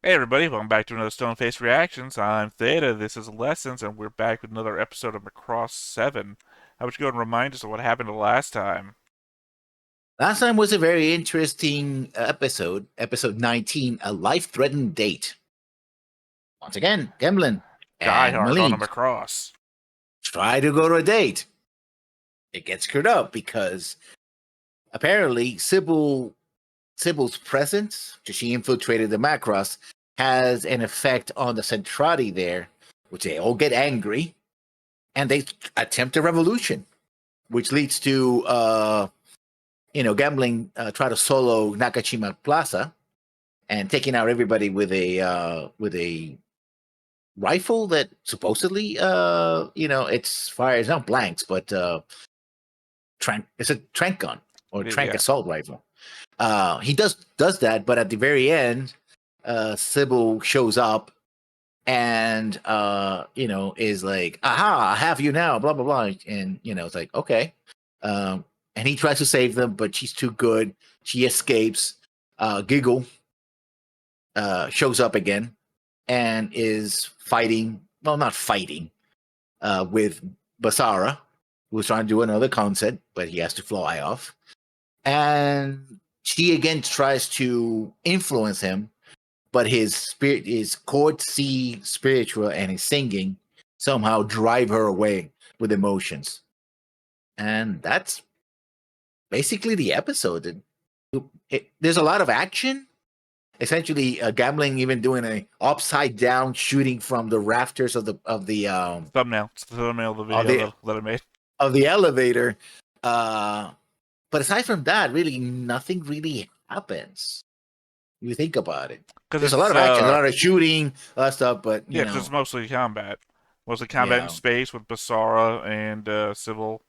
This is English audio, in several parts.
Hey everybody, welcome back to another Stone Face Reactions. I'm Theta, this is Lessons, and we're back with another episode of Macross 7. How about you go and remind us of what happened the last time? Last time was a very interesting episode 19, a life-threatening date. Once again, Gemlin Die and hard on a Malene Macross. try to go to a date. It gets screwed up because apparently Sybil's presence, because she infiltrated the Macross, has an effect on the Centrati there, which they all get angry, and they attempt a revolution, which leads to Gambling try to solo Nakashima Plaza and taking out everybody with a rifle that supposedly it's fires not blanks but trank it's a trank gun or trank Yeah, assault rifle. He does that, but at the very end, Sybil shows up and is like, aha, I have you now, blah blah blah, and it's like, okay. And he tries to save them, but she's too good. She escapes. Giggle shows up again and is fighting. Well, not fighting with Basara, who's trying to do another concept, but he has to fly off. And she again tries to influence him, but his spirit, his chord C spiritual, and his singing somehow drive her away with emotions. And that's basically the episode. There's a lot of action, essentially Gambling even doing a upside down shooting from the rafters thumbnail. It's the thumbnail of the of video the that I made. of the elevator. But aside from that, really nothing really happens. You think about it. Because There's a lot it's, of action, a lot of shooting, a lot of stuff, but yeah, because it's mostly combat. Mostly combat in yeah. space with Basara and Sybil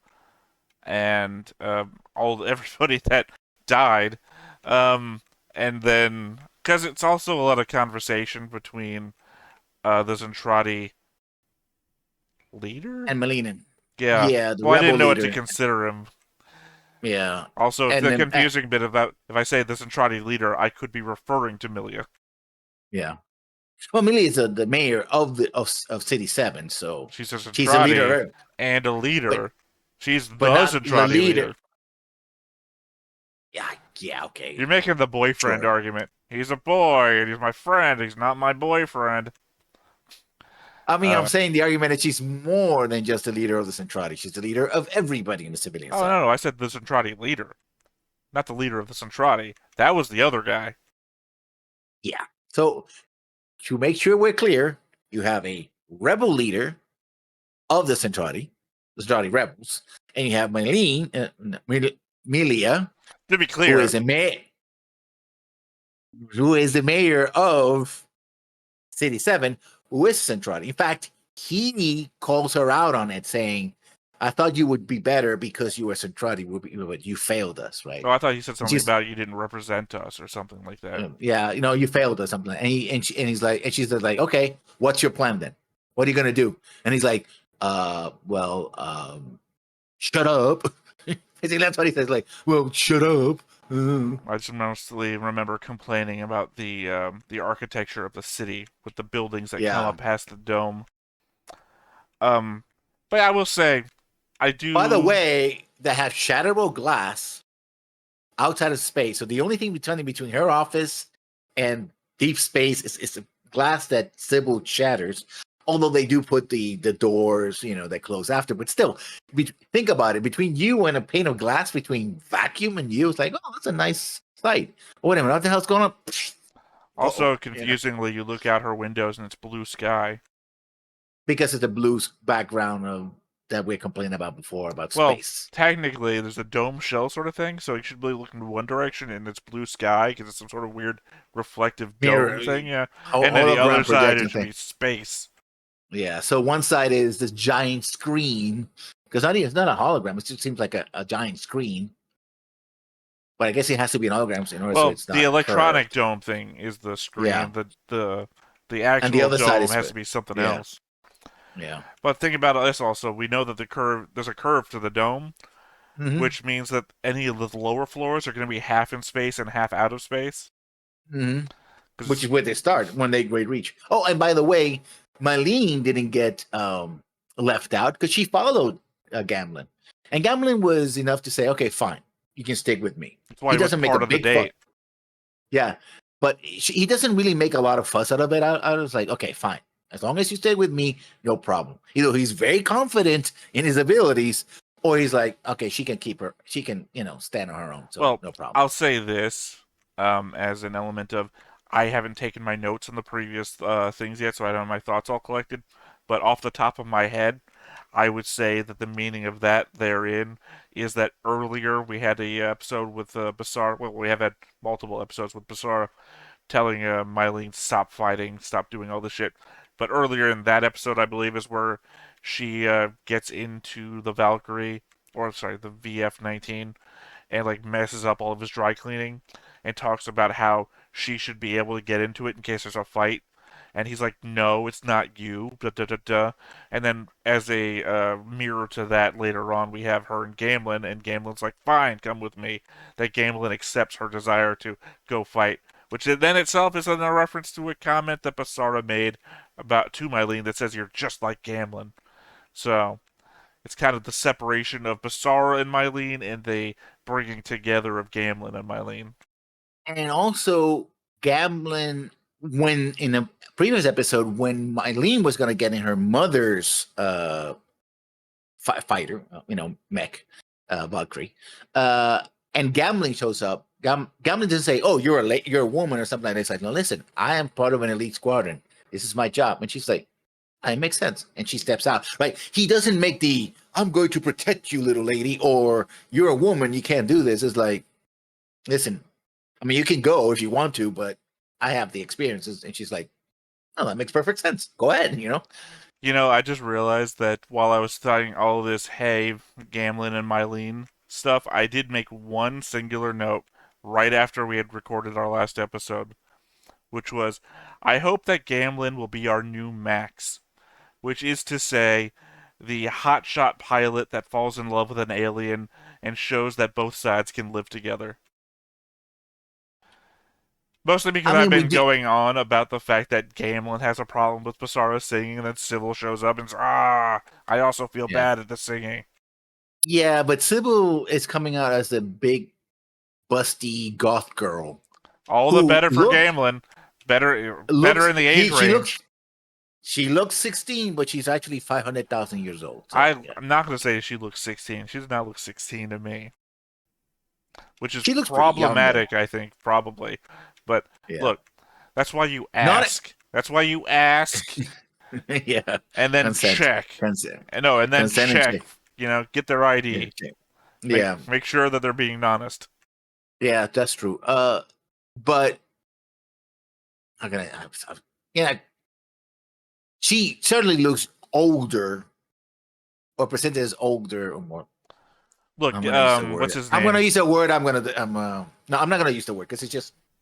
and everybody that died. Um, and then, because it's also a lot of conversation between the Zentradi leader? And Melina, Yeah. yeah, the Well, I didn't rebel know what to leader, consider him. yeah, Also, and the then confusing bit about if I say the Zentradi leader, I could be referring to Milia. yeah. Well, Melina is the mayor of City Seven, so She's a she's a Zentradi leader, and a but leader. She's the not the Zentradi leader. leader. Yeah, yeah, okay, You're making the boyfriend sure. argument. He's a boy, and he's my friend. He's not my boyfriend. I mean, I'm Uh, saying the argument that she's more than just the leader of the Centrati. She's the leader of everybody in the civilian oh, side. no, I said the Zentradi leader, not the leader of the Zentradi. That was the other guy. Yeah. So to make sure we're clear, you have a rebel leader of the Centrati rebels, and you have Milia, To be who clear, is who is the mayor of City Seven, who is Centrati. In fact, he calls her out on it, saying, "I thought you would be better because you were Centrati, but you failed us, right?" oh, I thought he said And something she's, about you didn't represent us or something like that. yeah, you failed or something. And he's like, and she's like, okay, what's your plan then? What are you gonna do? And he's like, shut up. Basically, that's what he says. Like, well, shut up. I just mostly remember complaining about the architecture of the city with the buildings that come Yeah. up past the dome. Um, but I will say, I By the do. way, they have shatterable glass outside of space. So the only thing between her office and deep space is a glass that Sybil shatters. Although they do put the doors, that close after, but still, think about it. Between you and a pane of glass, between vacuum and you, it's like, oh, that's a nice sight. Oh, wait a minute, what the hell's going on? Oh, Also, confusingly, you look out her windows and it's blue sky. because it's a blue background of that we're complaining about before about Well, space. technically, there's a dome shell sort of thing, so you should really look in one direction and it's blue sky because it's some sort of weird reflective dome Mirror, thing, yeah. And then the other hologram side, projecting it should thing. be space. Yeah. So one side is this giant screen, because it's not a hologram. It just seems like a giant screen. But I guess it has to be an hologram in order so Well, it's the not electronic curved. dome thing is the Yeah. screen. The And the actual other side dome is, has to be something yeah, else. yeah. But think about this also. We know that there's a curve to the dome, Mm-hmm. which means that any of the lower floors are going to be half in space and half out of space. Mm-hmm. which Because is where they start when they great reach. Oh, and by the way, Marlene didn't get left out because she followed Gamlin, and Gamlin was enough to say, "Okay, fine, you can stick with me." that's why He he was doesn't make a part of the big fuss. date. Yeah, but he doesn't really make a lot of fuss out of it. I was like, okay, fine. As long as you stay with me, no problem. Either he's very confident in his abilities, or he's like, okay, she can keep her, she can, stand on her own, so Well, no problem. I'll say this as an element of I haven't taken my notes on the previous things yet, so I don't have my thoughts all collected. But off the top of my head, I would say that the meaning of that therein is that earlier we had a episode with Basara. Well, we have had multiple episodes with Basara telling Mylene stop fighting, stop doing all this shit. But earlier in that episode, I believe, is where she gets into the Valkyrie, or sorry, the VF-19, and like messes up all of his dry cleaning and talks about how she should be able to get into it in case there's a fight. And he's like, "No, it's not you." Da, da, da, da. And then, as a mirror to that, later on, we have her and Gamlin, and Gamlin's like, "Fine, come with me." That Gamlin accepts her desire to go fight, which then itself is a reference to a comment that Basara made about to Mylene that says, "You're just like Gamlin." So it's kind of the separation of Basara and Mylene and the bringing together of Gamlin and Mylene. And also, Gamlin, when in a previous episode, when Mylene was going to get in her mother's fighter, mech, Valkyrie, and Gamlin shows up. Gamlin doesn't say, "Oh, you're a woman" or something like that. It's like, "No, listen, I am part of an elite squadron. This is my job." And she's like, "It makes sense." And she steps out. Right? He doesn't make the "I'm going to protect you, little lady," or "You're a woman, you can't do this." It's like, listen, I mean, you can go if you want to, but I have the experiences. And she's like, "Oh, that makes perfect sense. Go ahead." I just realized that while I was studying all of this, hey, Gamlin and Mylene stuff, I did make one singular note right after we had recorded our last episode, which was, I hope that Gamlin will be our new Max, which is to say, the hotshot pilot that falls in love with an alien and shows that both sides can live together. Mostly because I I've mean, we been did, going on about the fact that Gamlin has a problem with Basara singing, and then Sybil shows up and says, I also feel yeah, bad at the singing. yeah, but Sybil is coming out as the big busty goth girl All the who better for Gamlin. Better looks in the age range. she looks 16, but she's actually 500,000 years old. So I'm yeah, not going to say she looks 16. She does not look 16 to me, which is she looks pretty young though. problematic, I think, probably. But Yeah, look, that's why you not ask. That's why you ask yeah, and then consent, check. consent, And no, and then consent and check. check. Get their Yeah, ID. check. Make Yeah, make sure that they're being honest. yeah, that's true. But I'm gonna, yeah, she certainly looks older or presented as older or more. Look, I'm gonna use the what's word. his I'm gonna name? use the word. No, I'm not gonna use the word because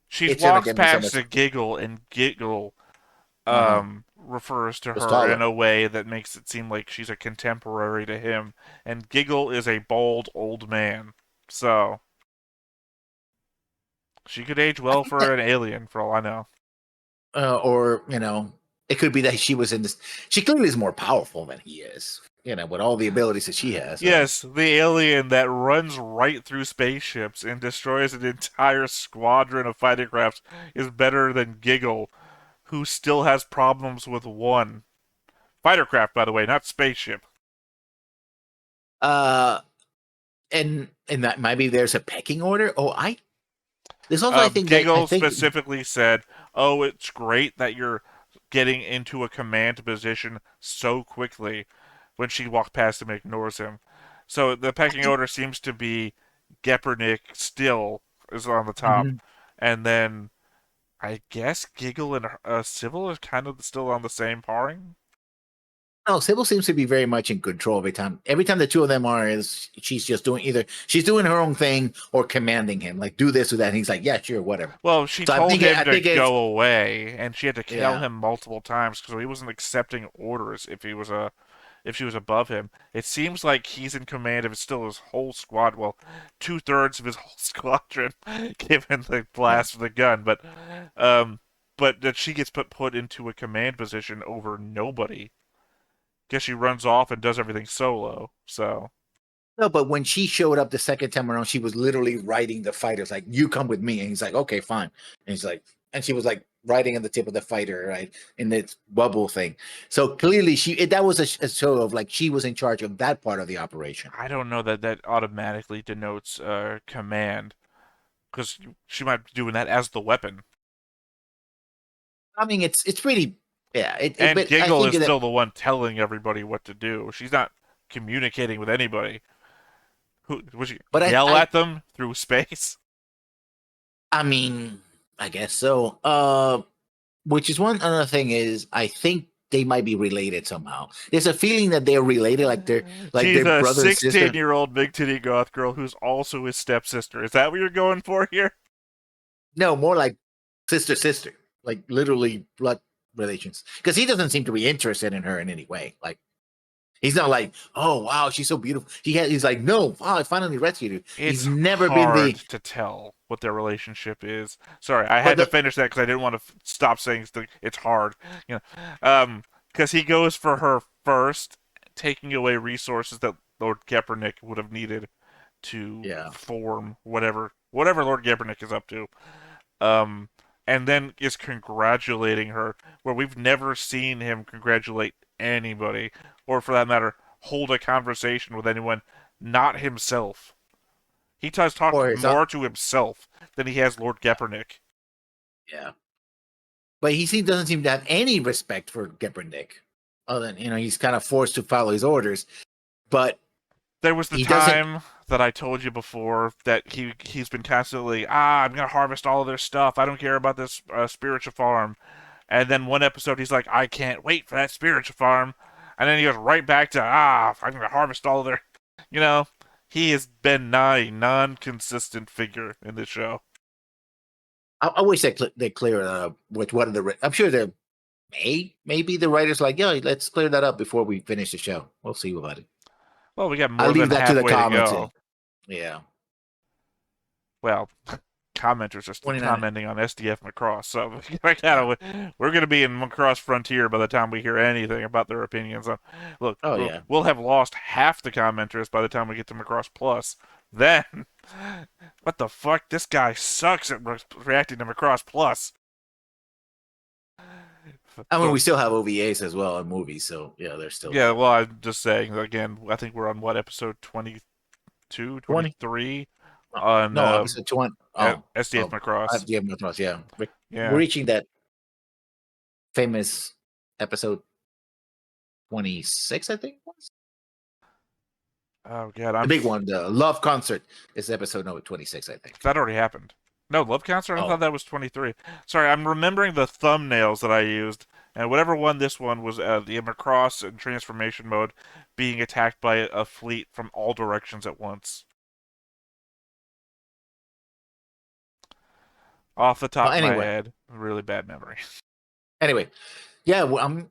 She it's gonna walks get me so past much. a giggle, and giggle Uh-huh. refers to Was her in taller. a way that makes it seem like she's a contemporary to him, and Giggle is a bald old man. So she could age I well think for that, an alien, for all I know. or it could be that she was in this. She clearly is more powerful than he is. With all the abilities that she has. Yes, the alien that runs right through spaceships and destroys an entire squadron of fighting crafts is better than Giggle, who still has problems with one fighter craft, by the way, not spaceship. Uh, and that maybe there's a pecking order. Oh, there's also I Giggle think. specifically said, "Oh, it's great that you're getting into a command position so quickly." When she walked past him and ignores him, so the pecking order seems to be Geppernick still is on the top, Mhm. and then I guess Giggle and Civil are kind of still on the same paring. No, Sybil seems to be very much in control every time. Every time the two of them are, is she's just doing either she's doing her own thing or commanding him, like do this or that. And he's like, yeah, sure, whatever. Well, she So told him I to think it's go away, and she had to tell yeah. him multiple times because he wasn't accepting orders if she was above him. It seems like he's in command of still his whole squad. Well, 2/3 of his whole squadron, given the Yeah. blast of the gun. But um, but that she gets put into a command position over nobody. Guess she runs off and does everything solo. So No, but when she showed up the second time around, she was literally riding the fighters, like, you come with me. And he's like, okay, fine. And he's like, and she was like riding on the tip of the fighter, right? In this bubble thing. So clearly that was a show of like she was in charge of that part of the operation. I don't know that that automatically denotes command because she might be doing that as the weapon. I mean, it's pretty, yeah. And But I Giggle think is that, still the one telling everybody what to do. She's not communicating with anybody. Who would she but yell at them through space? I mean, I guess so. Which is one other thing is I think they might be related somehow. There's a feeling that they're related, like She's they're a brother and sister. 16-year-old big titty goth girl who's also his stepsister. Is that what you're going for here? No, more like sister, like literally blood relations. Because he doesn't seem to be interested in her in any way. Like he's not like, oh wow, she's so beautiful. He's like, no, wow, I finally rescued you. He's It's never been hard the. to tell what their relationship is. Sorry, I But had to finish that because I didn't want to stop saying it's hard. You know, because he goes for her first, taking away resources that Lord Kaepernick would have needed to Yeah, form whatever Lord Kaepernick is up to. Um, and then is congratulating her, where we've never seen him congratulate anybody, or for that matter, hold a conversation with anyone, not himself. He does talk or his more to himself than he has Lord Kaepernick. yeah. But doesn't seem to have any respect for Kaepernick. Other than he's kind of forced to follow his orders. But There was the he doesn't. time that I told you before that he's been constantly I'm gonna harvest all of their stuff. I don't care about this spiritual farm. And then one episode he's like I can't wait for that spiritual farm. And then he goes right back to I'm gonna harvest all of their. You know, he has been a non-consistent figure in this show. I wish they clear with one of the. I'm sure they're maybe the writers like, yeah, let's clear that up before we finish the show. We'll see about it. Well, we got I'll more leave than that to the halfway to comments. go. Yeah, Well, commenters are still 29. commenting on SDF Macross, so I Yeah. we're going to be in Macross Frontier by the time we hear anything about their opinions. Look, Oh yeah. we'll have lost half the commenters by the time we get to Macross Plus. Then, what the fuck? This guy sucks at reacting to Macross Plus. I mean, So, we still have OVAs as well and movies, so yeah, they're still yeah, there. well, I'm just saying, again, I think we're on what, episode 22, 20? 23 No, on no, episode 20. Oh, SDF oh, Macross. yeah, Macross, yeah. We're Yeah. reaching that famous episode 26, I think it was. Oh, God, The big one, the Love Concert, is episode number 26, I think. that already happened. No, Love Concert? I Oh, thought that was 23. Sorry, I'm remembering the thumbnails that I used, and whatever one this one was the Macross in transformation mode being attacked by a fleet from all directions at once. Off the well, top of my anyway, head, really bad memory. anyway, yeah, well,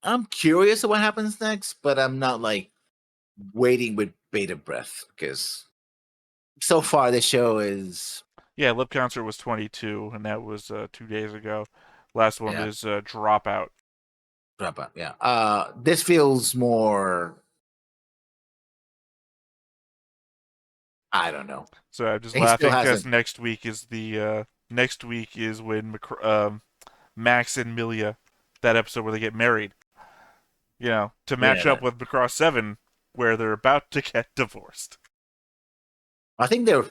I'm curious of what happens next, but I'm not like waiting with bated breath because so far the show is Yeah, Love Concert was 22, and that was 2 days ago. Last one yeah, is Dropout. drop out. Yeah. This feels more. I don't know. So I'm just He still laughing because hasn't. next week is when Max and Milia, that episode where they get married. To Yeah, match up with Macross 7, where they're about to get divorced. I think they're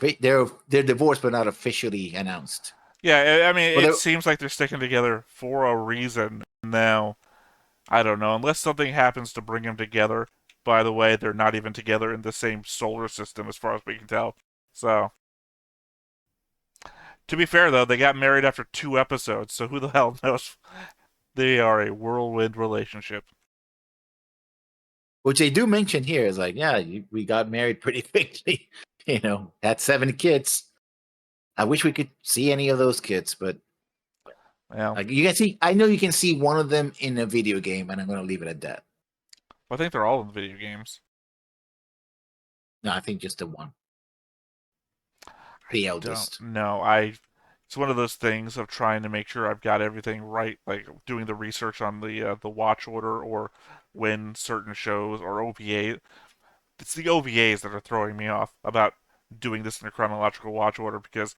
divorced, but not officially announced. Yeah, I mean, Well, it seems like they're sticking together for a reason. Now, I don't know, unless something happens to bring them together. By the way, they're not even together in the same solar system as far as we can tell. So, to be fair though, they got married after 2 episodes, so who the hell knows? They are a whirlwind relationship. which they do mention here is like, yeah, we got married pretty quickly. Had 7 kids. I wish we could see any of those kids, but Well, like you can see, I know you can see one of them in a video game, and I'm going to leave it at that. I think they're all in video games. No, I think just the one, I the don't eldest. know. it's one of those things of trying to make sure I've got everything right, like doing the research on the watch order or when certain shows or OVA. It's the OVAs that are throwing me off about doing this in a chronological watch order because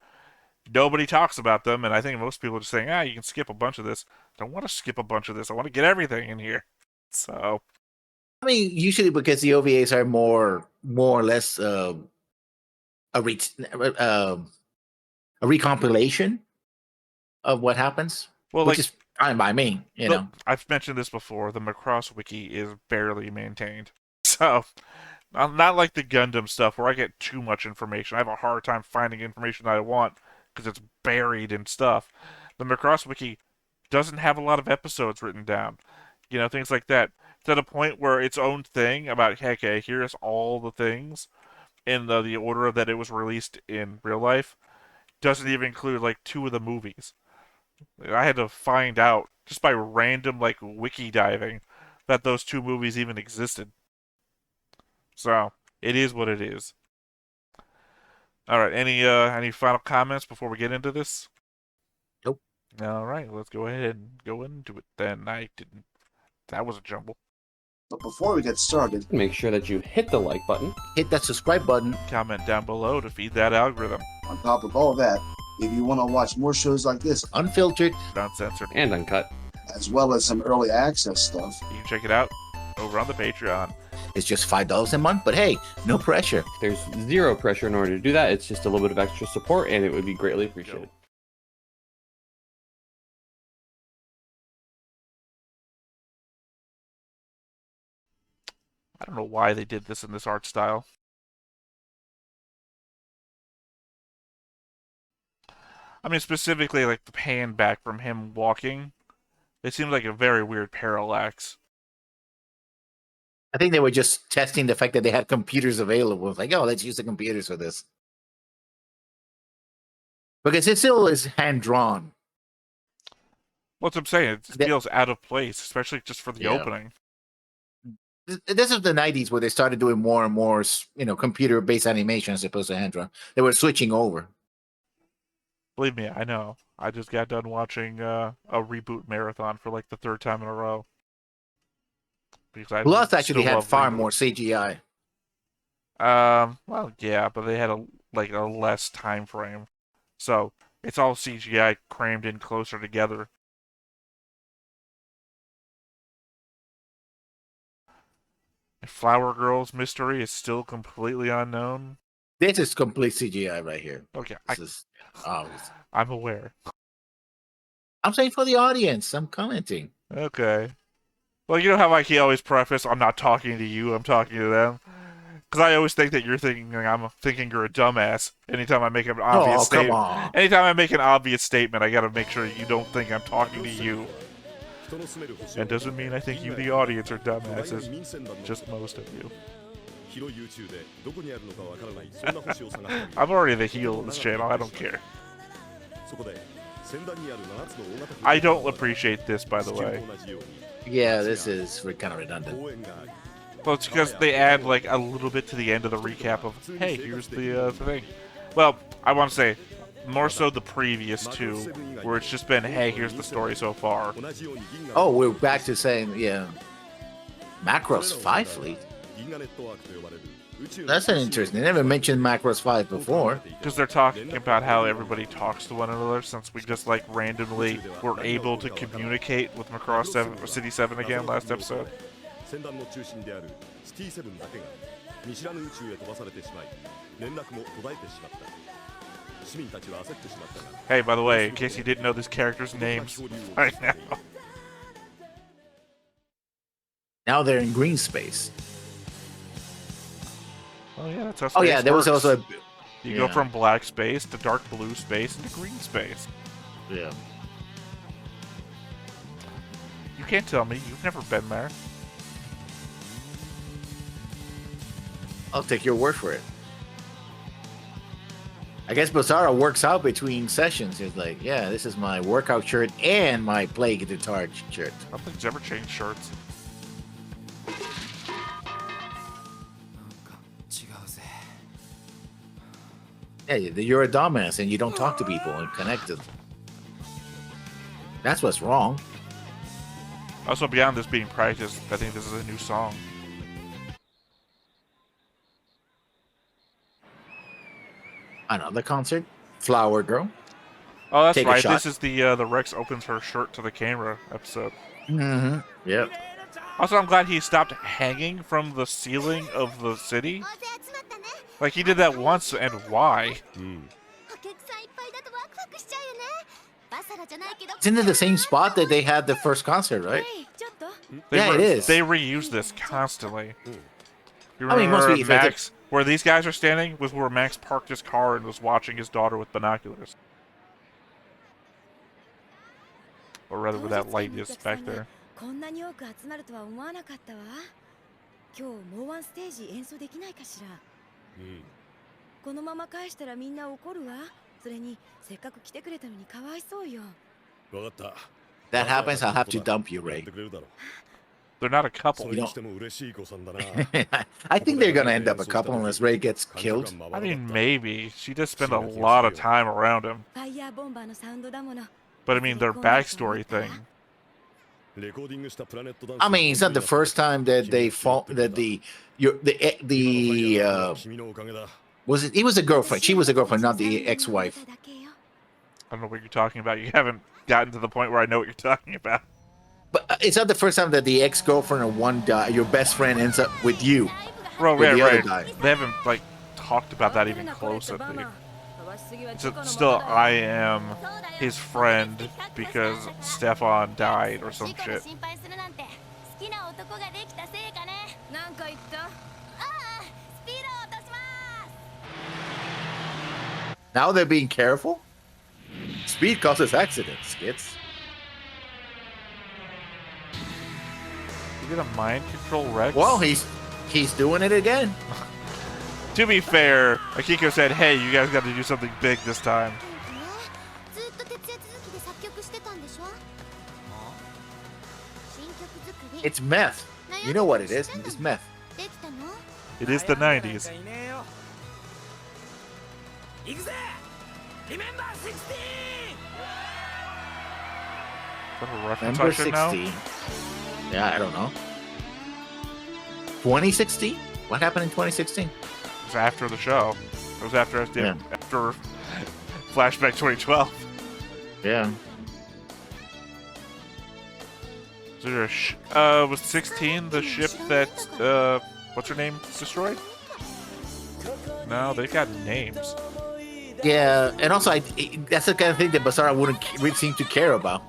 nobody talks about them, and I think most people are just saying, you can skip a bunch of this. I don't want to skip a bunch of this. I want to get everything in here. So, I mean, usually because the OVAs are more or less a re- uh, a recompilation of what happens, well, which like, is fine by me. I've mentioned this before. The Macross wiki is barely maintained. So, not like the Gundam stuff where I get too much information. I have a hard time finding information that I want because it's buried in stuff. The Macross wiki doesn't have a lot of episodes written down. Things like that. It's at a point where its own thing about, hey, okay, here's all the things in the order that it was released in real life doesn't even include like two of the movies. I had to find out just by random like wiki diving that those two movies even existed. So it is what it is. All right, any final comments before we get into this? Nope. All right, let's go ahead and go into it then. I didn't. That was a jumble. But before we get started, Make sure that you hit the like button. Hit that subscribe button. Comment down below to feed that algorithm. on top of all that, if you want to watch more shows like this, Unfiltered. Uncensored. And uncut. as well as some early access stuff, You can check it out over on the Patreon. It's just $5 a month, but hey, no pressure. There's zero pressure in order to do that. It's just a little bit of extra support, and it would be greatly appreciated. I don't know why they did this in this art style. I mean, specifically, like the pan back from him walking. It seems like a very weird parallax. I think they were just testing the fact that they had computers available. It's like, oh, let's use the computers for this. Because it still is hand drawn. What's I'm saying? It feels out of place, especially just for the Yeah. opening. This is the 90s where they started doing more and more, computer-based animation as opposed to hand drawn. They were switching over. Believe me, I know. I just got done watching a reboot marathon for like the third time in a row. Because I Lost actually still had love far Reboot. more CGI. Well, yeah, but they had a less time frame, so it's all CGI crammed in closer together. Flower Girl's mystery is still completely unknown. This is complete CGI right here. Okay, This is obvious. I'm aware. I'm saying for the audience. I'm commenting. Okay. Well, you know how like he always preface, I'm not talking to you, I'm talking to them? Because I always think that you're thinking I'm thinking you're a dumbass anytime I make an obvious Oh, come statement. on. Anytime I make an obvious statement, I gotta make sure you don't think I'm talking to you. And doesn't mean I think you, the audience, are dumbasses. Just most of you. I'm already the heel of this channel, I don't care. I don't appreciate this, by the way. Yeah, this is kind of redundant. Well, it's because they add like a little bit to the end of the recap of, hey, here's the thing. Well, I want to say, more so the previous two, where it's just been, hey, here's the story so far. Oh, we're back to saying, yeah. Macross 5 fleet? That's an interesting. They never mentioned Macross 5 before. Because they're talking about how everybody talks to one another, since we just like randomly were able to communicate with Macross 7, or City 7 again last episode. Hey, by the way, in case you didn't know this character's names right now. Now they're in green space. Oh yeah, that's how space Oh yeah, there was works. also You go from black space to dark blue space to green space. yeah. You can't tell me you've never been there. I'll take your word for it. I guess Bizarro works out between sessions. He's like, yeah, this is my workout shirt and my play guitar shirt. Nothing's ever changed shirts. Yeah, you're a dumbass and you don't talk to people and connect to them. That's what's wrong. Also, beyond this being practice, I think this is a new song. Another concert, Flower Girl. Oh, that's Take a right. shot. This is the Rex opens her shirt to the camera episode. Mm-hmm. Yep. Also, I'm glad he stopped hanging from the ceiling of the city. Like, he did that once, and why? Isn't it the same spot that they had the first concert, right? Yeah, it is. They reuse this constantly. You I mean, it must remember be if I did- Max, where these guys are standing, was where Max parked his car and was watching his daughter with binoculars. Or rather, where that light is back there. こんなに多く集まるとは思わなかったわ。今日もうワンステージ演奏できないかしら。このまま返したらみんな怒るわ。それにせっかく来てくれたのにかわいそうよ。わかった。 That happens, I'll have to dump you, Ray. They're not a couple. それにしても嬉しい子さんだな。 I think they're gonna end up a couple unless Ray gets killed. I mean, maybe. She does spend a lot of time around him. ファイヤーボンバーのサウンドだもの。 But I mean, their backstory thing. I mean, it's not the first time that they fought that was it? He was a girlfriend. She was a girlfriend, not the ex-wife. I don't know what you're talking about. You haven't gotten to the point where I know what you're talking about. But it's not the first time that the ex-girlfriend of one guy, your best friend, ends up with you. Bro, With right, the other right. guy. They haven't like talked about that even close, I think. Still, I am his friend because Stefan died or some shit. なんか言った？ Now they're being careful. Speed causes accidents, kids. You gonna mind control Rex? Well, he's doing it again. To be fair, Akiko said, "Hey, you guys got to do something big this time." It's meth. You know what it is? It's meth. It is the 90s. Is that a reference I Number should know? 16. Yeah, I don't know. 2016? What happened in 2016? It was after the show. It was after Yeah. after Flashback 2012. Yeah. Is there was 16 the ship that what's her name destroyed? No, they got names. Yeah, and also that's the kind of thing that Basara wouldn't seem to care about.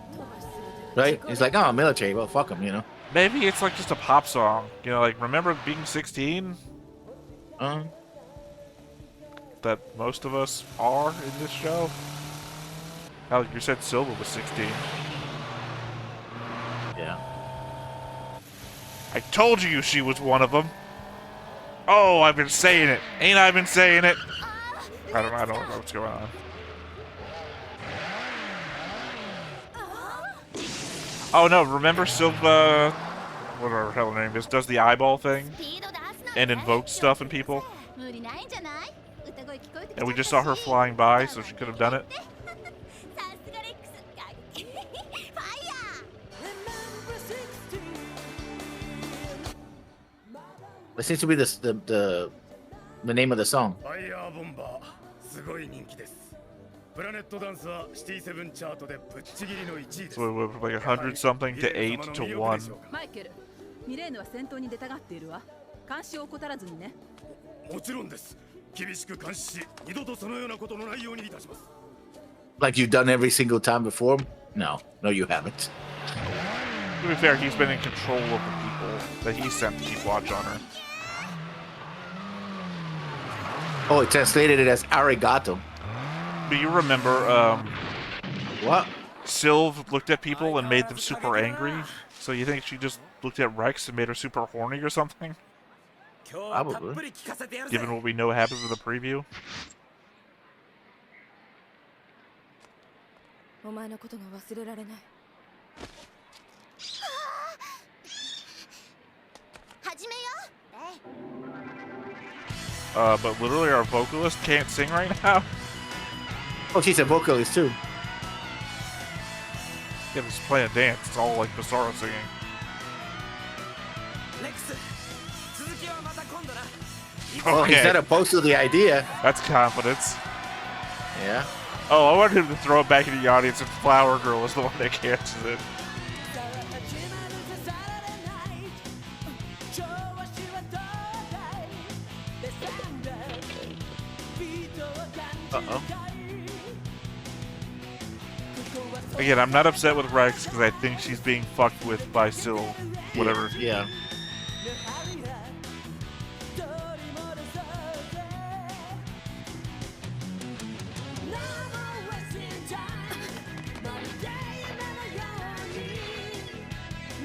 Right? It's like, oh, military. Well, fuck them, you know. Maybe it's like just a pop song. You know, like remember being 16? That most of us are in this show. Hell, you said Silva was 16. Yeah. I told you she was one of them. Oh, I've been saying it. Ain't I been saying it? I don't know what's going on. Oh no, remember Silva, whatever the hell her name is, does the eyeball thing and invokes stuff in people? And we just saw her flying by, so she could have done it. That seems to be the name of the song. ファイヤーボンバーすごい人気です。プラネットダンスはシティセブンチャートでぶっちぎりの1位です。 So it was like 100 something to 8 to 1. マイケル、ミレーヌは先頭に出たがっているわ。監視を怠らずにね。もちろんです。厳しく監視し、二度とそのようなことのないようにいたします。 Like you've done every single time before? No, you haven't. To be fair, he's been in control of the people that he sent to keep watch on her. Oh, it translated it as arigato. But you remember, What? Sylv looked at people and made them super angry? So you think she just looked at Rex and made her super horny or something? Probably. Given what we know happens in the preview? お前のことが忘れられない。始めよう。but literally our vocalist can't sing right now. Oh, she's a vocalist too. Yeah, just playing a dance. It's all like Bizarro singing. Oh, he's Okay, not opposed to the idea. that's confidence. Yeah. Oh, I wanted him to throw it back in the audience if Flower Girl is the one that catches it. Uh-oh. Again, I'm not upset with Rex because I think she's being fucked with by Syl. Whatever. Yeah.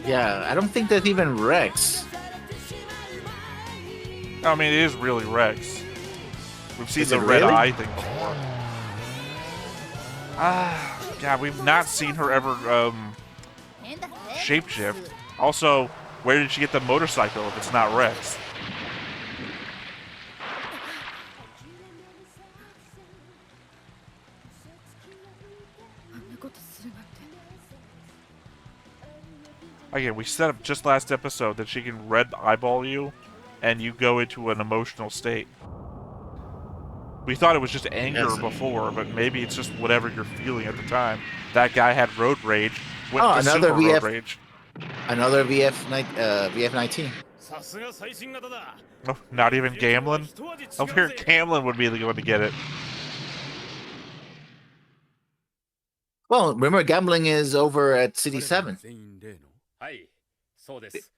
Yeah, I don't think that's even Rex. I mean, it is really Rex. We've seen Is the it red really? eye thing before. God, we've not seen her ever shapeshift. Also, where did she get the motorcycle if it's not Rex? Again, we set up just last episode that she can red eyeball you, and you go into an emotional state. We thought it was just anger Yes. before, but maybe it's just whatever you're feeling at the time. That guy had road rage. Went Oh, to another super road VF. rage. Another VF-19. さすが最新型だ Oh, not even Gamlin? Over here, Gamlin would be the one to get it. Well, remember gambling is over at City 7. 全員例のはいそうです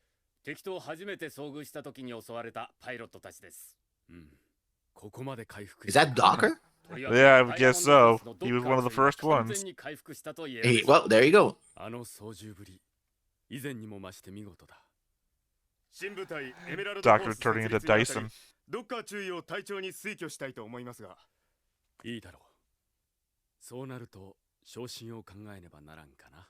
敵と初めて遭遇した時に襲われたパイロットたちですここまで回復 Is that Docker? Yeah, I would guess so. He was one of the first ones. Hey, well, there you go. あの操縦ぶり以前にも増して見事だ新部隊エメラルド Doctor turning into Dyson. どっか注意を隊長に推挙したいと思いますがいいだろうそうなると昇進を考えねばならんかな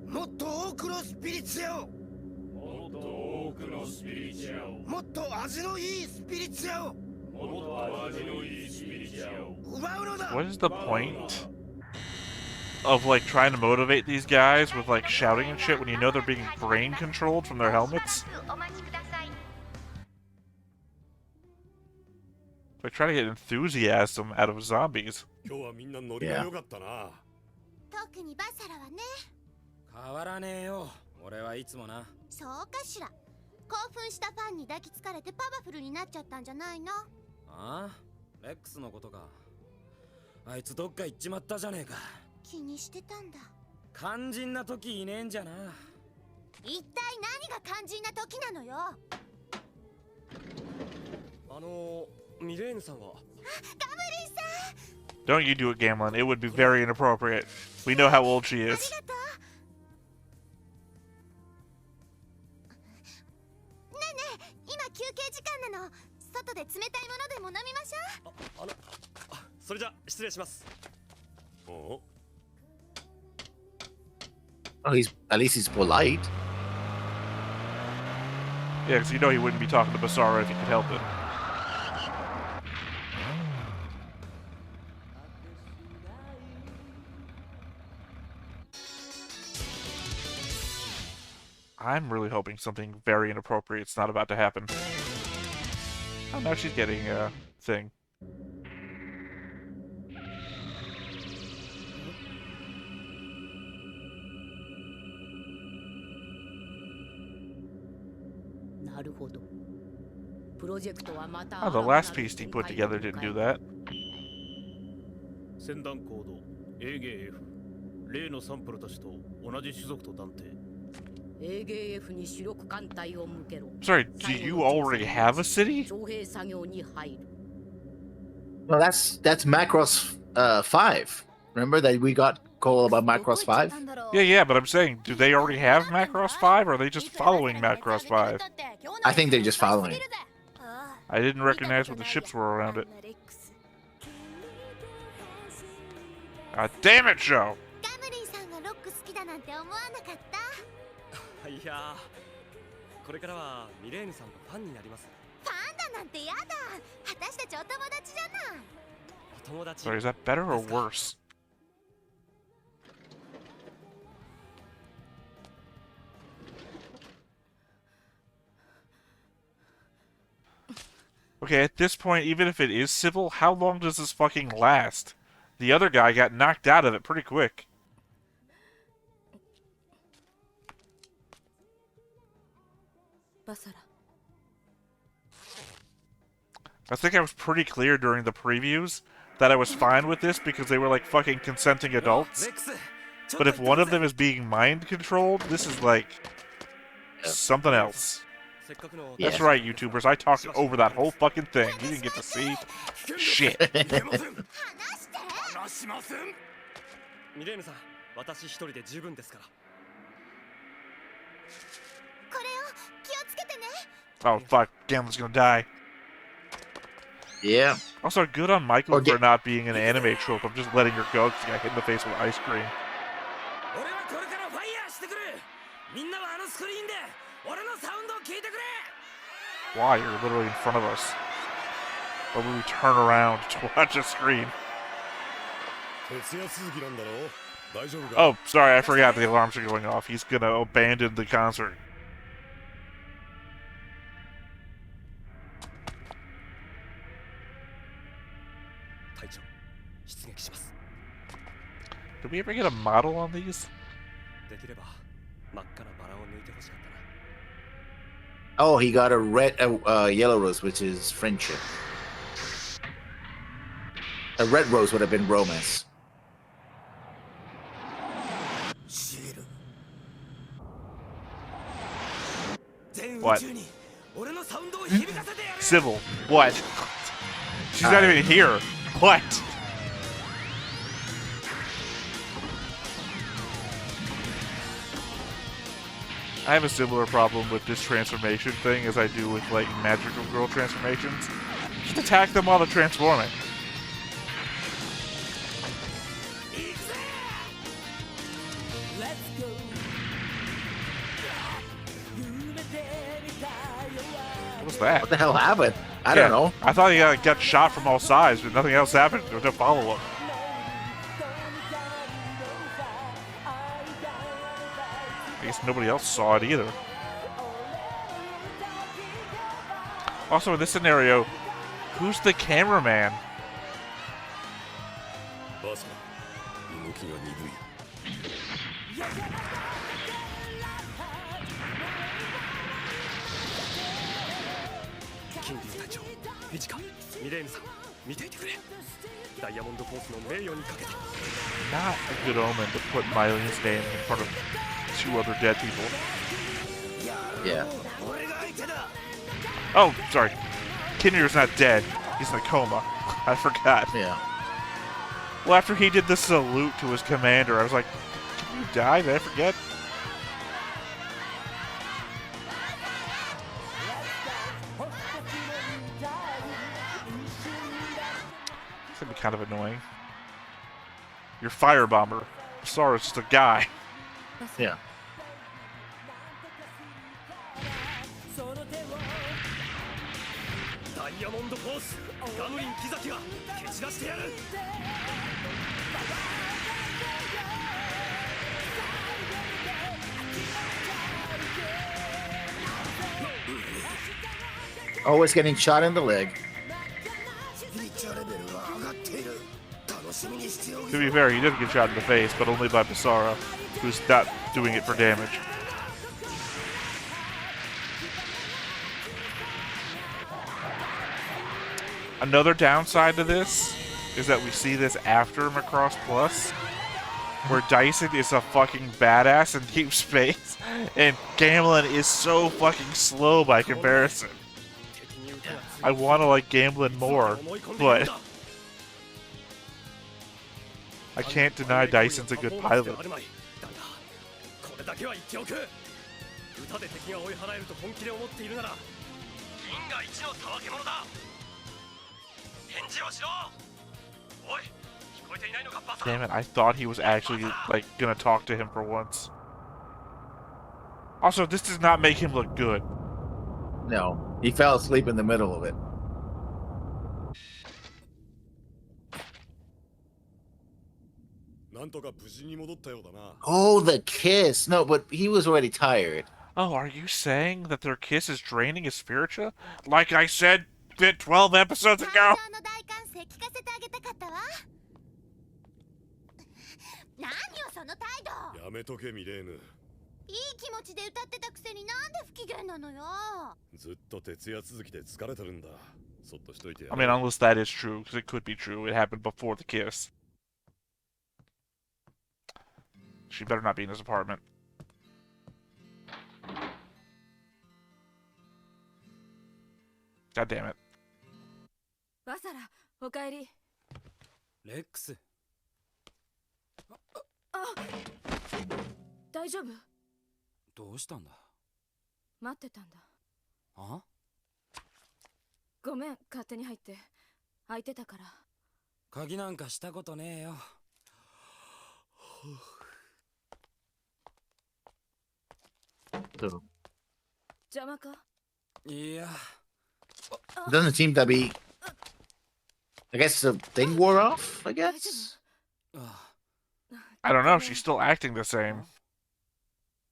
もっと多くのスピリチュアをもっと多くのスピリチュアをもっと味のいいスピリチュアをもっと味のいいスピリチュアを奪うのだ What is the point of, like, trying to motivate these guys with, like, shouting and shit when you know they're being brain controlled from their helmets? Like, trying to get enthusiasm out of zombies. 今日はみんなノリが良かったな特にバサラはね変わらねえよ俺はいつもなそうかしら興奮したファンに抱きつかれてパワフルになっちゃったんじゃないのああレックスのことかあいつどっか行っちまったじゃねえか気にしてたんだ肝心な時いねえんじゃな一体何が肝心な時なのよミレーヌさんは Don't you do it, Gamlin. It would be very inappropriate. We know how old she あり is. がとうねえねえ今休憩時間なの外で冷たいものでも飲みましょうそれじゃ失礼しますお Oh, at least he's polite. Yeah, because you know he wouldn't be talking to Basara if he could help it. I'm really hoping something very inappropriate's not about to happen. Oh, now she's getting a thing. Oh, the last piece he put together didn't do that. 船団コード AGF 例のサンプルたちと同じ種族と断定 AGF に主力艦隊を向けろ Sorry, do you already have a city? 徴兵作業に入る Well, that's Macross 5. Remember that we got call about Macross 5? Yeah, but I'm saying, do they already have Macross 5, or are they just following Macross 5? I think they're just following. I didn't recognize what the ships were around it. God damn it, Joe! ガムリンさんがなんて思わなかった。いやー、これからはミレーヌさんのファンになります。ファンだなんてやだ。私たちお友達じゃない。お友達。 Sorry, is that better or worse? Okay, at this point, even if it is civil, how long does this fucking last? The other guy got knocked out of it pretty quick. I think I was pretty clear during the previews that I was fine with this because they were like fucking consenting adults. But if one of them is being mind controlled, this is like something else. Yeah. That's right, YouTubers. I talked over that whole fucking thing. You didn't get to see shit. ミレーヌさん、私一人で十分ですから。これを気をつけてね。 Oh fuck, Gambler's gonna die. Yeah. Also, good on Michael Okay. for not being an anime trope of just letting your go because you got hit in the face with ice cream. 俺はこれからファイヤーしてくる。みんなはあのスクリーンで俺のサウンドを聞いてくれ。 Why? You're literally in front of us. Why would we turn around to watch a screen? Oh, sorry, I forgot the alarms are going off. He's gonna abandon the concert. Did we ever get a model on these? Oh, he got a red, yellow rose, which is friendship. A red rose would have been romance. What? Civil. What? She's not even here. What? I have a similar problem with this transformation thing as I do with, like, magical girl transformations. Just attack them while they're transforming. What was that? What the hell happened? I don't know. I thought he got shot from all sides, but nothing else happened. There was no follow-up. I guess nobody else saw it either. Also, in this scenario, who's the cameraman? Not a good omen to put Mylene's name in front of two other dead people. Yeah. Oh, sorry. Kinnear's not dead. He's in a coma. I forgot. Yeah. Well, after he did the salute to his commander, I was like, can you die? Did I forget? It's gonna be kind of annoying. You're Firebomber. Sorry, it's just a guy. Yeah. Always getting shot in the leg. To be fair, he did get shot in the face, but only by Basara, who's not doing it for damage. Another downside to this is that we see this after Macross Plus, where Dyson is a fucking badass in deep space, and Gamblin is so fucking slow by comparison. I want to like Gamblin more, but I can't deny Dyson's a good pilot. Damn it, I thought he was actually, like, gonna talk to him for once. Also, this does not make him look good. No, he fell asleep in the middle of it. Oh, the kiss. No, but he was already tired. Oh, are you saying that their kiss is draining his spiritual? Like I said 12 episodes 感 ago? 情の大歓声聞かせてあげたかったわ。何よその態度。やめとけミレーヌ。いい気持ちで歌ってたくせになんで不機嫌なのよ。ずっと徹夜続きで疲れてるんだ。そっとしといてや I れ。 mean, unless that is true, because it could be true. It happened before the kiss. She better not be in his apartment. God damn it. バサラ、おかえり。レックス。大丈夫？どうしたんだ？待ってたんだ。あ？ごめん、勝手に入って。空いてたから。鍵なんかしたことねえよ。邪魔か？いや。 Doesn't seem to be. I guess the thing wore off. I guess. I don't know, she's still acting the same.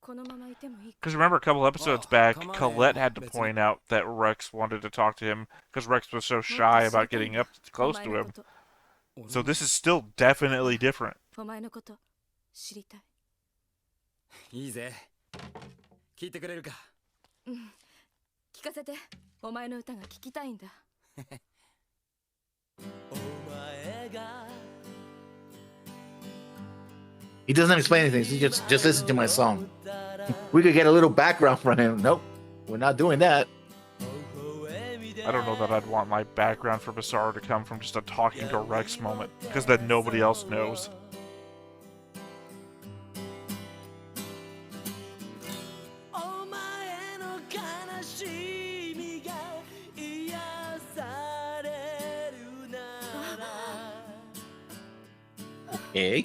このままいてもいいか？ Because remember, a couple episodes back, come on Colette in. had to point out that Rex wanted to talk to him because Rex was so shy about getting up close to him. So this is still definitely different. お前のこと知りたい。いいぜ。聞いてくれるか？うん。聞かせて。お前の歌が聞きたいんだ。He doesn't explain anything. So just listen to my song. We could get a little background from him. Nope, we're not doing that. I don't know that I'd want my background for Bizarro to come from just a talking to Rex moment, because then nobody else knows. Okay.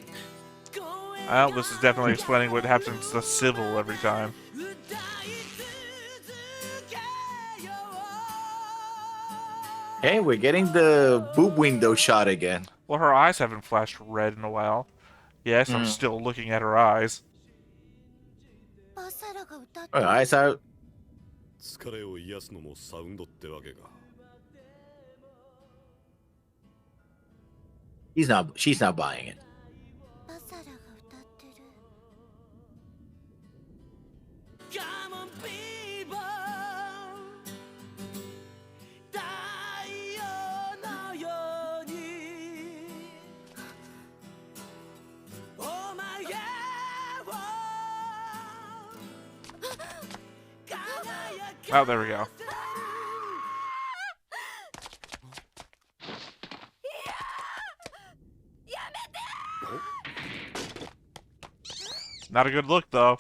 Well, this is definitely explaining what happens to Sybil every time. Hey, we're getting the boob window shot again. Well, her eyes haven't flashed red in a while. Yes, I'm still looking at her eyes. バサラが歌って Her eyes out. 疲れを癒すのもサウンドってわけか。 She's not buying it. バサラが歌ってる。 Oh, there we go. Not a good look, though.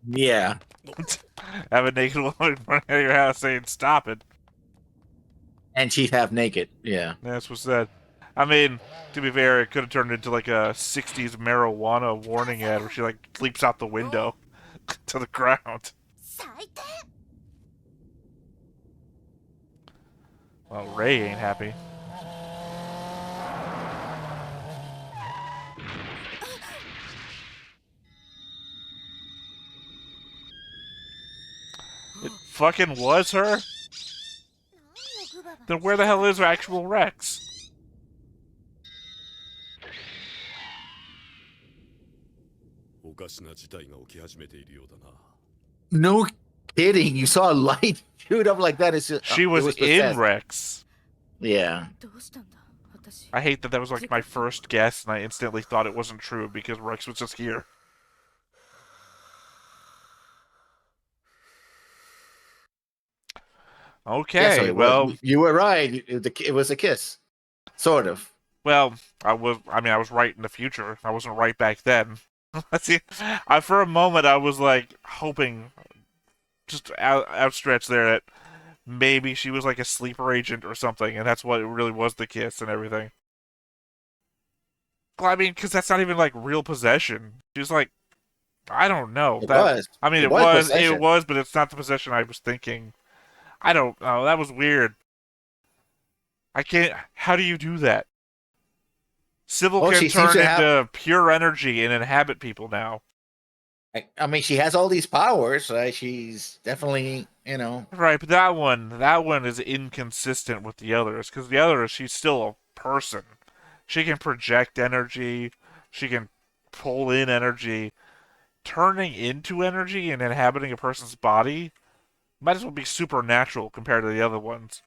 Yeah. Have a naked woman in front of your house saying, "Stop it." And she's half naked. Yeah. That's what's said. I mean, to be fair, it could have turned into like a 60s marijuana warning ad where she like leaps out the window to the ground. 最低。 Well, Ray ain't happy. It fucking was her? なんよグババ。 Then where the hell is actual Rex? おかしな事態が起き始めているようだな。 No kidding. You saw a light shoot up like that. It's just, She it was in possessed. Rex. Yeah. どうしたんだ私。 I hate that that was like my first guess, and I instantly thought it wasn't true because Rex was just here. Okay, Yeah, so well, you were right. It was a kiss, sort of. well, I was right in the future. I wasn't right back then. See, for a moment, I was like hoping, just outstretched there, that maybe she was like a sleeper agent or something, and that's what it really was, the kiss and everything. Well, I mean, because that's not even like real possession. She's like, I don't know. It That was. I mean, It was it possession. was, but it's not the possession I was thinking. I don't know. That was weird. I can't. How do you do that? Sybil Well, can she seems turn to have. into pure energy and inhabit people now. I mean, she has all these powers. She's definitely, Right, but that one is inconsistent with the others because the others, she's still a person. She can project energy. She can pull in energy. Turning into energy and inhabiting a person's body might as well be supernatural compared to the other ones.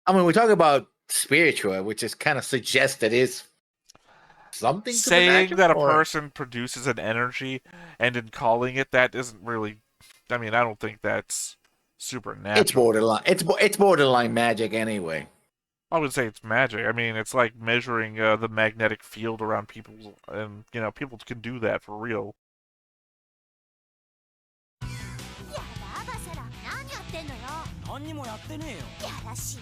I mean, we talk about spiritual, which is kind of suggests that it's something Saying supernatural, that a or person produces an energy and in calling it that isn't really. I mean, I don't think that's it's supernatural. borderline. It's borderline magic anyway. I would say it's magic. I mean, it's like measuring the magnetic field around people, and people can do that for real. やだバシャラ何やってんのよ何にもやってねえよやらしい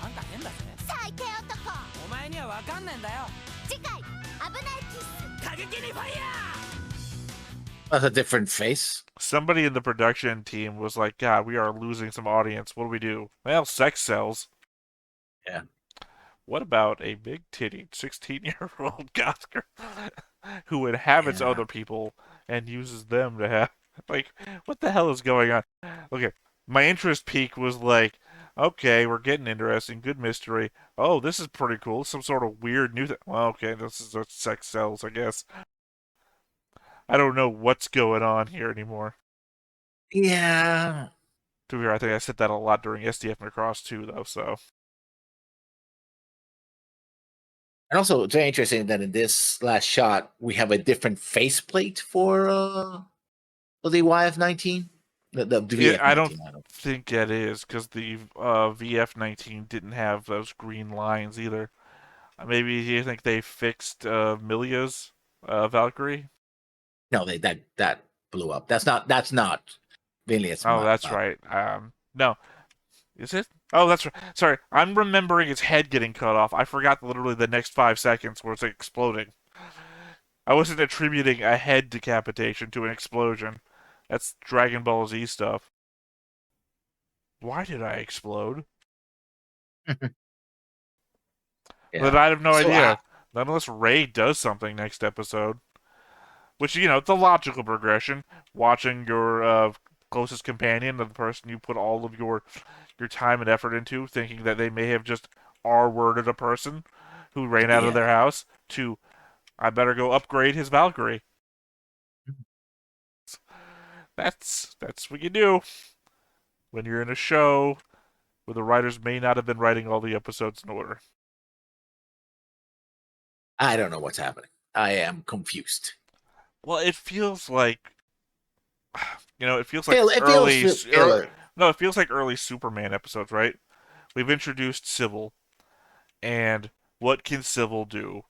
あんた変だぜ最低男お前には分かんねえんだよ次回危ないキス過激にファイヤー That's a different face. Somebody in the production team was like, God, we are losing some audience. What do we do? Well, sex sells. Yeah. What about a big tittied 16-year-old goth girl who inhabits Yeah. other people and uses them to have. Like, what the hell is going on? Okay, my interest peak was like, okay, we're getting interesting, good mystery. Oh, this is pretty cool. Some sort of weird new thing. Well, okay, this is what sex sells, I guess. I don't know what's going on here anymore. Yeah. To be fair, I think I said that a lot during SDF Macross too, though, so. And also, it's very interesting that in this last shot, we have a different faceplate for the YF-19, the I don't VF-19. I don't. think that is, because the VF-19 didn't have those green lines either. Maybe you think they fixed Milia's Valkyrie? No, that blew up. That's not Villiers. Oh, that's right. No. Is it? Oh, that's right. Sorry, I'm remembering its head getting cut off. I forgot literally the next 5 seconds where it's exploding. I wasn't attributing a head decapitation to an explosion. That's Dragon Ball Z stuff. Why did I explode? But I have no idea. Not unless Ray does something next episode. Which, the logical progression. Watching your closest companion, the person you put all of your time and effort into, thinking that they may have just R-worded a person who ran out of their house, to, I better go upgrade his Valkyrie. That's what you do when you're in a show where the writers may not have been writing all the episodes in order. I don't know what's happening. I am confused. Well, it feels like, it feels like it feels like early Superman episodes, right? We've introduced Sybil, and what can Sybil do?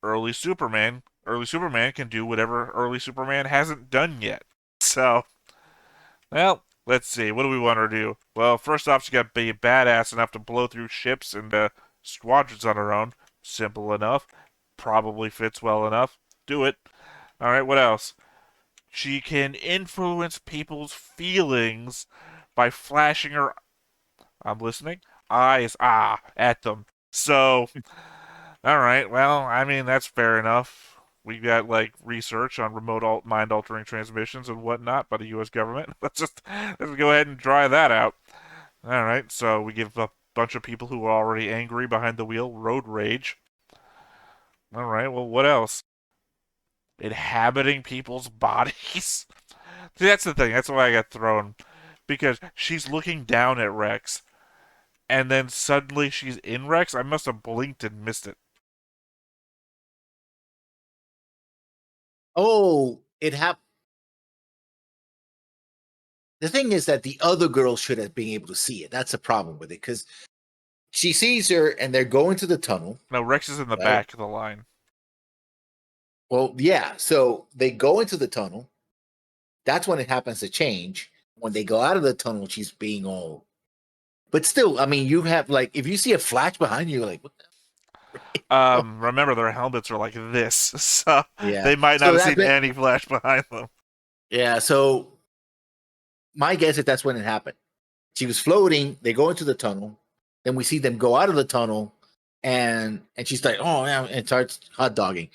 Early Superman can do whatever early Superman hasn't done yet. So, well, let's see. What do we want her to do? Well, first off, she got to be badass enough to blow through ships and squadrons on her own. Simple enough. Probably fits well enough. Do it. All right, what else? She can influence people's feelings by flashing her, I'm listening, eyes at them. So, all right, well, I mean, that's fair enough. We got research on remote mind altering transmissions and whatnot by the U.S. government. Let's go ahead and try that out. All right, so we give a bunch of people who are already angry behind the wheel road rage. All right, well, what else? Inhabiting people's bodies. See, that's the thing. That's why I got thrown, because she's looking down at Rex, and then suddenly she's in Rex. I must have blinked and missed it. Oh, it happened. The thing is that the other girl should have been able to see it. That's the problem with it, because she sees her and they're going to the tunnel. No, Rex is in the back of the line. Well, yeah. So they go into the tunnel. That's when it happens to change. When they go out of the tunnel, she's being all. But still, I mean, you have if you see a flash behind you, you're like, what the? Remember, their helmets are like this, so Yeah. they might not So have that's seen it. any flash behind them. Yeah. So my guess is that's when it happened. She was floating. They go into the tunnel. Then we see them go out of the tunnel, and she's like, "Oh yeah," and starts hot dogging.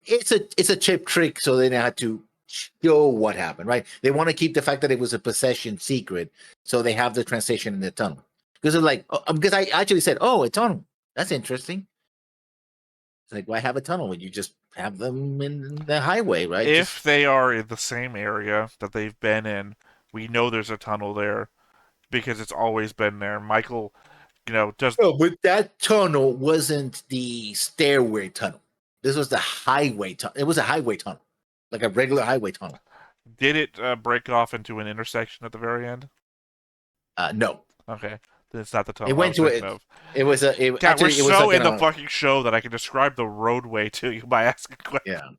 It's a cheap trick, so they had to show what happened, right? They want to keep the fact that it was a possession secret, so they have the transition in the tunnel. Because they're like, because I actually said, "Oh, a tunnel. That's interesting." It's like, why have a tunnel when you just have them in the highway, right? Just If they are in the same area that they've been in, we know there's a tunnel there because it's always been there. Michael, does no, but that tunnel wasn't the stairway tunnel. This was the highway tunnel. It was a highway tunnel, like a regular highway tunnel. did it break off into an intersection at the very end? No, Okay, then it's not the it tunnel I went was to thinking it. of. It was a. It, God, we're actually, it was so like in in the a fucking show that I can describe the roadway to you by asking questions. yeah.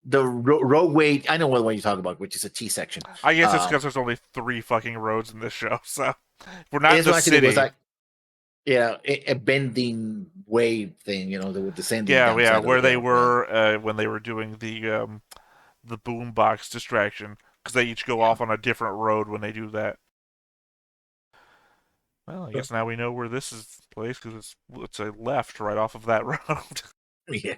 The roadway. I know what one you talk about, which is a T section. I guess it's because there's only 3 fucking roads in this show, so we're not in This the one actually was city. like a bending wave thing. They were descending Yeah, down the yeah, side of the where they road. Yeah, were when they were doing the boombox distraction, because they each go yeah. off on a different road when they do that. Well, I guess now we know where this is place because it's a left right off of that road. Yeah.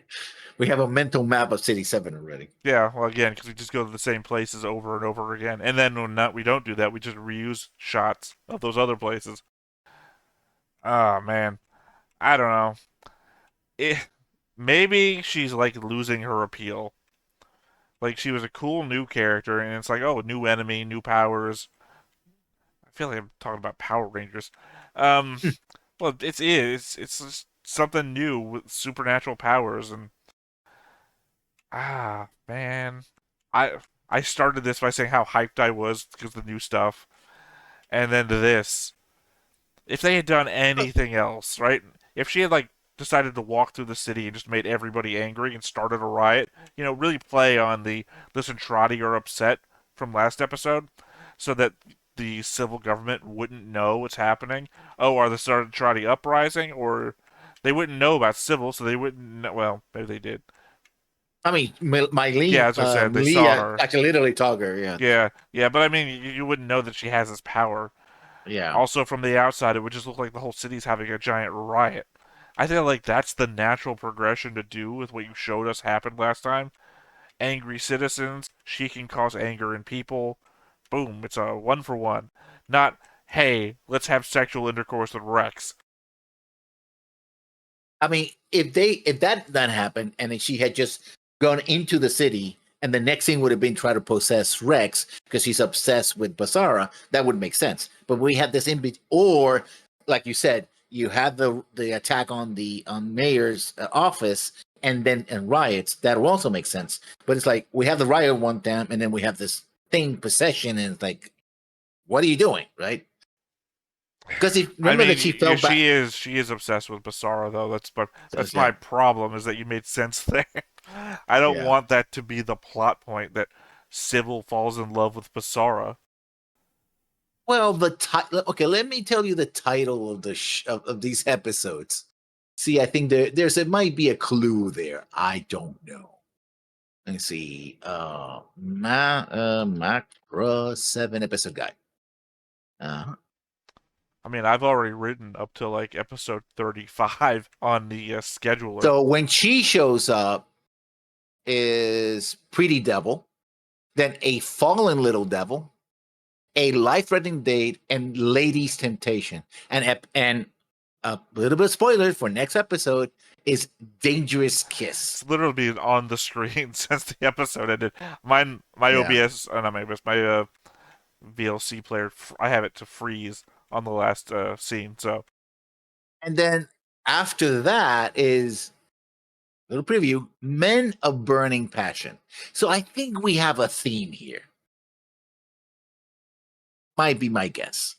We have a mental map of City 7 already. Yeah, well, again, because we just go to the same places over and over again, and then when we don't do that, we just reuse shots of those other places. Oh man, I don't know. Maybe she's like losing her appeal. Like she was a cool new character, and it's like, oh, new enemy, new powers. I feel like I'm talking about Power Rangers. Um, well, it's just something new with supernatural powers, and man, I I started this by saying how hyped I was because of the new stuff, and then this. If they had done anything else, right? If she had like decided to walk through the city and just made everybody angry and started a riot, really play on the listen, Trotty are upset from last episode, so that the civil government wouldn't know what's happening. Oh, are the Trotty uprising, or they wouldn't know about civil, so they wouldn't know. Well, maybe they did. I mean, Yeah, Mylene, as I said, they saw Leah her. actually literally talk her. Yeah, Yeah, yeah, but I mean, you wouldn't know that she has this power. yeah. Also, from the outside, it would just look like the whole city's having a giant riot. I feel like that's the natural progression to do with what you showed us happened last time. Angry citizens, she can cause anger in people. Boom, it's a 1-for-1. Not, hey, let's have sexual intercourse with Rex. I mean, if that happened and then she had just gone into the city and the next thing would have been try to possess Rex because she's obsessed with Basara, that would make sense. But we had this or like you said, you had the attack on the mayor's office and riots. That will also make sense. But it's like we have the riot one time and then we have this thing possession and it's like, what are you doing, right? Because I remember that she mean, fell back. she is obsessed with Basara though. So That's my yeah, problem is that you made sense there. I don't yeah. want that to be the plot point that Sybil falls in love with Basara. Well, the title. Okay, let me tell you the title of of these episodes. See, I think it might be a clue there. I don't know. Let me see. Macross 7 episode guide. Uh, I mean, I've already written up to like episode 35 on the scheduler. so when she shows up, is Pretty Devil, then a fallen little devil, a life-threatening date, and Lady's Temptation. And a little bit of spoiler for next episode is Dangerous Kiss. It's literally been on the screen since the episode ended. My Yeah. OBS, not my OBS, my VLC player, I have it to freeze on the last scene. So And then after that is little preview, Men of Burning Passion. So I think we have a theme here. Might be my guess.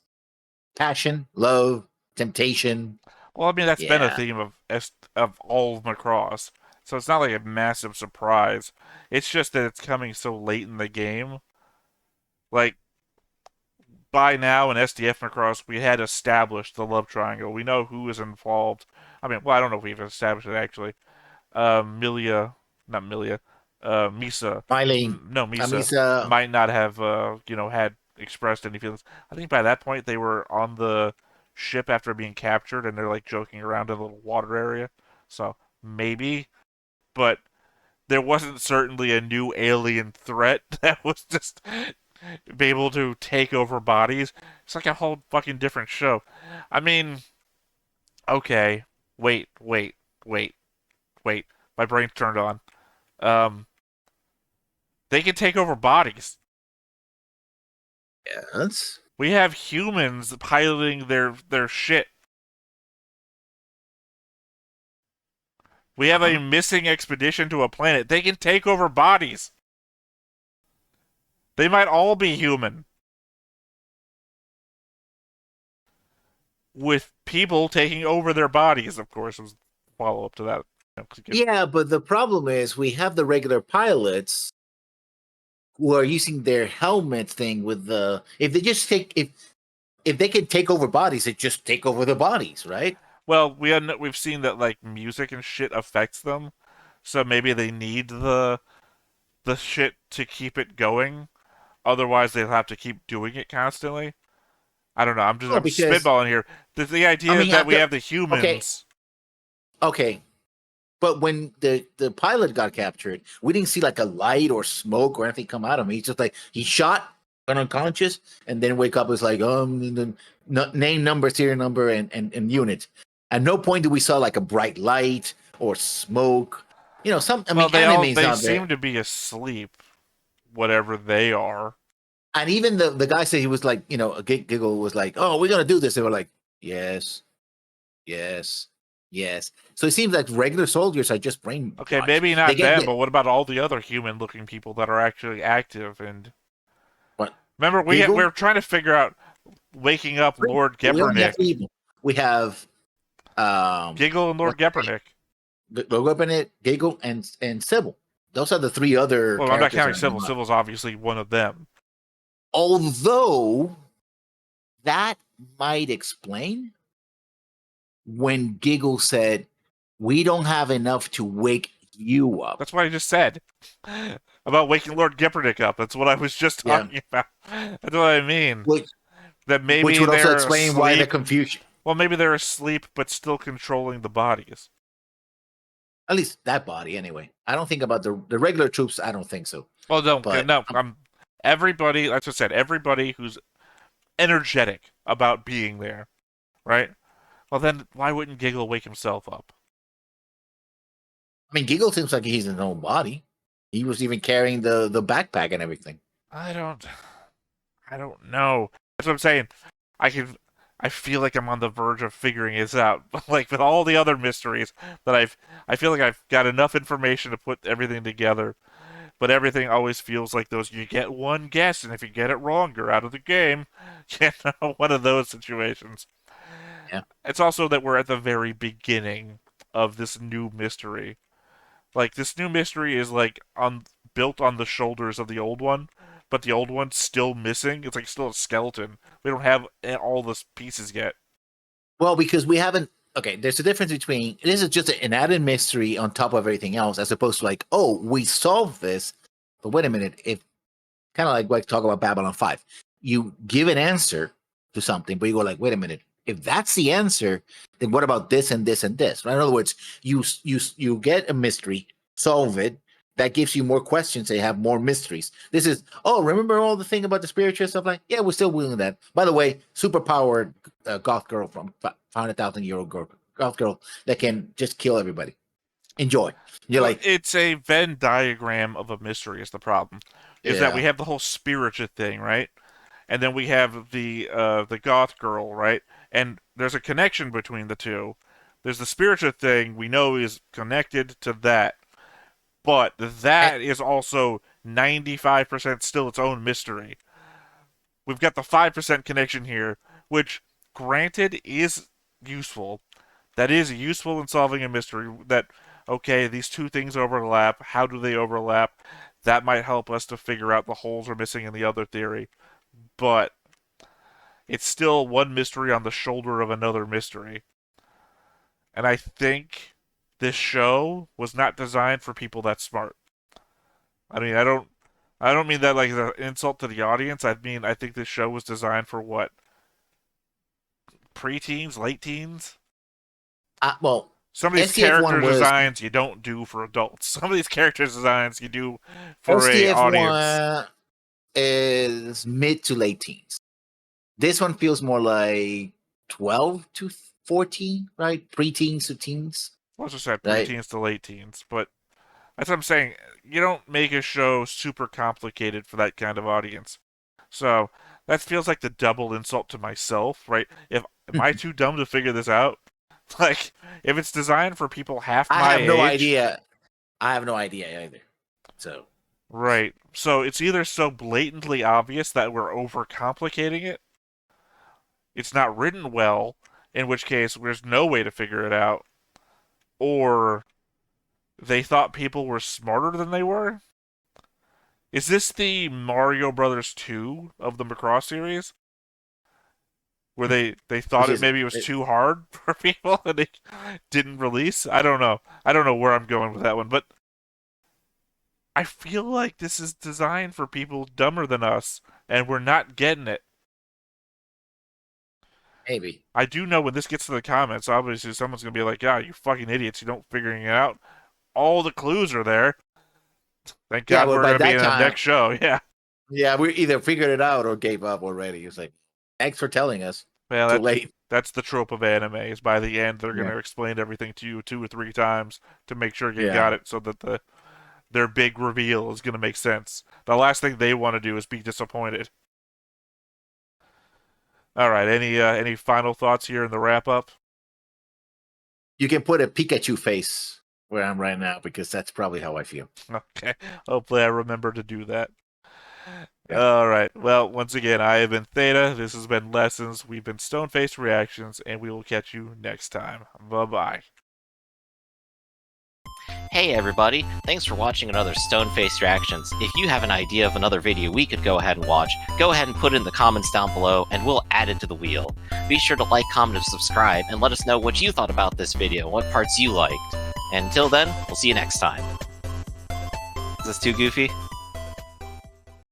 Passion, love, temptation. well, I mean that's been a Yeah. theme of all of Macross, so it's not like a massive surprise. It's just that it's coming so late in the game. Like by now in SDF Macross, we had established the love triangle. We know who is involved. I mean, well, I don't know if we've established it actually. Milia, not Milia, Misa, Miley, no Misa Amisa. might not have had expressed any feelings. I think by that point they were on the ship after being captured, and they're like joking around in a little water area. So maybe, but there wasn't certainly a new alien threat that was just be able to take over bodies. It's like a whole fucking different show. I mean, okay, wait, wait. My brain turned on. Um, they can take over bodies. Yes. We have humans piloting their shit. We have a missing expedition to a planet. They can take over bodies. They might all be human. With people taking over their bodies, of course, was follow up to that. Yeah, but the problem is we have the regular pilots who are using their helmet thing with the if they just take if they can take over bodies, they just take over the bodies, right? Well, we've seen that like music and shit affects them, so maybe they need the shit to keep it going. Otherwise, they'll have to keep doing it constantly. I don't know. I'm Well, because spitballing here. The idea that we have the humans. Okay. But when the pilot got captured, we didn't see like a light or smoke or anything come out of him. He's just like he shot, went unconscious, and then wake up was like name, number, serial number, and unit. At no point did we saw like a bright light or smoke. You know, They seem to be asleep, whatever they are. And even the guy said he was like, a giggle was like, "Oh, we're gonna do this." They were like, "Yes, yes, yes." So it seems like regular soldiers are just brain. Okay, maybe not them, but what about all the other human-looking people that are actually active? And what? Remember, we're trying to figure out waking up Lord Geppernick. We have Giggle and Lord Geppernick. Lord Geppernick, Giggle, and Sybil. Those are the three other. Well, I'm not counting Sybil. Sybil's obviously one of them. Although that might explain when Giggle said, "We don't have enough to wake you up." That's what I just said about waking Lord Geppernick up. That's what I was just talking about. That's what I mean. Which maybe would also explain asleep. why the confusion. Well, maybe they're asleep but still controlling the bodies. At least that body, anyway. I don't think about the regular troops. I don't think so. Well, no. Everybody, like I said, everybody who's energetic about being there, right? Well, then why wouldn't Giggle wake himself up? I mean, Giggle seems like he's in his own body. He was even carrying the backpack and everything. I don't know. That's what I'm saying. I feel like I'm on the verge of figuring this out. Like with all the other mysteries that I feel like I've got enough information to put everything together. But everything always feels like those you get one guess, and if you get it wrong, you're out of the game. You know, one of those situations. Yeah. It's also that we're at the very beginning of this new mystery. Like this new mystery is like built on the shoulders of the old one, but the old one's still missing. It's like still a skeleton. We don't have all the pieces yet. Well, because we haven't. Okay, there's a difference between this is just an added mystery on top of everything else, as opposed to like, oh, we solved this. But wait a minute, if kind of like what I talk about Babylon 5, you give an answer to something, but you go like, wait a minute, if that's the answer, then what about this and this and this? Right? In other words, you get a mystery, solve it. That gives you more questions. They have more mysteries. This is, oh, remember all the thing about the spiritual stuff? Like, yeah, we're still doing that. By the way, super powered goth girl from 500,000-year-old goth girl that can just kill everybody. Enjoy. You're like, it's a Venn diagram of a mystery. Is the problem? Is that we have the whole spiritual thing, right? And then we have the goth girl, right? And there's a connection between the two. There's the spiritual thing we know is connected to that. But that is also 95% still its own mystery. We've got the 5% connection here, which, granted, is useful. That is useful in solving a mystery. That, okay, these two things overlap. How do they overlap? That might help us to figure out the holes we're missing in the other theory. But it's still one mystery on the shoulder of another mystery. And I think this show was not designed for people that smart. I mean, I don't mean that like as an insult to the audience. I mean, I think this show was designed for what? Preteens, late teens? Well, Some of these STF1 character was designs you don't do for adults. Some of these character designs you do for a audience. STF1 is mid to late teens. This one feels more like 12 to 14, right? Preteens to teens. Let's just say Right. preteens to late teens, but that's what I'm saying. You don't make a show super complicated for that kind of audience. So that feels like the double insult to myself, right? If am I too dumb to figure this out? Like, if it's designed for people half I my have no age, idea. I have no idea either. So right? So it's either so blatantly obvious that we're overcomplicating it, it's not written well, in which case there's no way to figure it out, or they thought people were smarter than they were. Is this the Mario Brothers 2 of the Macross series? Where they thought it maybe was too hard for people and they didn't release? I don't know. I don't know where I'm going with that one, but I feel like this is designed for people dumber than us, and we're not getting it. maybe. I do know when this gets to the comments, obviously someone's going to be like, yeah, you fucking idiots, you don't figuring it out. All the clues are there. Thank God we're going to be in the next show, yeah. Yeah, we either figured it out or gave up already. It's like, thanks for telling us. Well, Too late. That's the trope of anime, is by the end they're going to explain everything to you 2 or 3 times to make sure you got it, so that their big reveal is going to make sense. The last thing they want to do is be disappointed. All right, any final thoughts here in the wrap up? You can put a Pikachu face where I'm right now because that's probably how I feel. Okay, hopefully I remember to do that. Yeah. All right. Well, once again, I have been Theta. This has been Lessons. We've been Stone-Faced Reactions, and we will catch you next time. Bye-bye. Hey everybody, thanks for watching another Stone-Faced Reactions. If you have an idea of another video we could go ahead and watch, go ahead and put it in the comments down below and we'll add it to the wheel. Be sure to like, comment, and subscribe, and let us know what you thought about this video and what parts you liked. And until then, we'll see you next time. Is this too goofy?